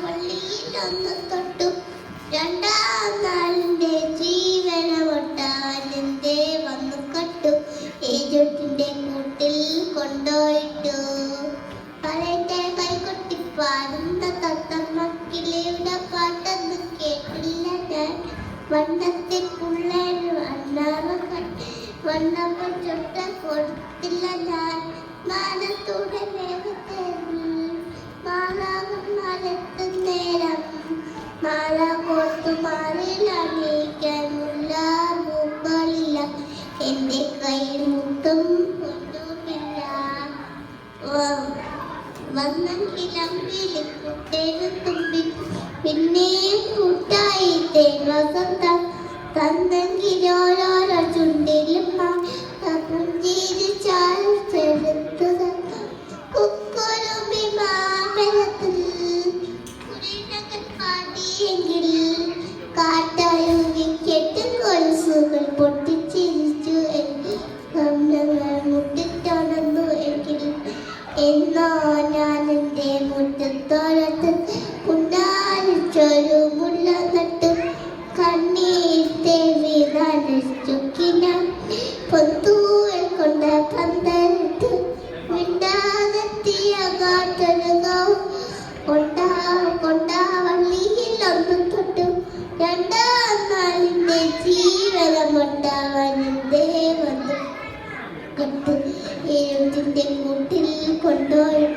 വള്ളിയിലൊന്ന് തൊട്ടു. രണ്ടാം നാളിന്റെ ജീവനമൊട്ടാനെന്തേ വന്നു കട്ടു. ഏജുട്ടിന്റെ കൂട്ടിൽ കൊണ്ടോയിട്ടു. പലന്റെ കൈകൊട്ടിപ്പാടുന്ന തത്തമ്മ കിളിയുടെ പാട്ടൊന്നും കേട്ടില്ല ഞാൻ. വണ്ണത്തെ പുള്ളേര് വണ്ണമ്മ ചുട്ട കൊടുത്തില്ല ഞാൻ. മാനത്തൂടെ വേഗത്തേറി മാലാകന്മാരെത്തും നേരം. മാല കോർത്തു മാറിലണിയിക്കാനുള്ള മുകളില്ല. എന്റെ കയ്യിൽ മുട്ടും കൊണ്ടുമില്ല. വന്നെങ്കിലമ്പിളി കുട്ടേന് തുമ്പി പിന്നെയും കൂട്ടായി തേൻവസന്തം. തന്നെങ്കിലോരോരോ ചുണ്ടിലും പുഞ്ചിരി ചാർത്തെടുത്തു. കുക്കുരുമ്പി മാമരത്തിൽ കുരിനകൻ പാടിയെങ്കിൽ കാറ്റായുകി കെട്ട് കൊലുസുകൾ പൊട്ടിച്ചിരിച്ചു. സ്വപ്നങ്ങൾ മുട്ടിട്ടുണർന്നു എങ്കിൽ എന്നോ ഞാൻ എൻ്റെ മുറ്റത്തോരത്ത് ഉണ്ടാലിച്ചൊരു മുല്ല നട്ടു. കണ്ണീർ തേവി നനച്ചുക്കിന പൊന്തൂവൽ കൊണ്ട പന്തലത്ത് മിണ്ടാതെത്തിയ കാറ്റൊരുകാവും. കൊണ്ടാവള്ളിയിലൊന്നും തൊട്ടു. രണ്ടാം നാളിന്റെ ജീവനമൊട്ടാവനെന്തേ വന്നു കട്ടു. ഏഴുതിന്റെ കൂട്ടിൽ കൊണ്ടോയിട്ടു.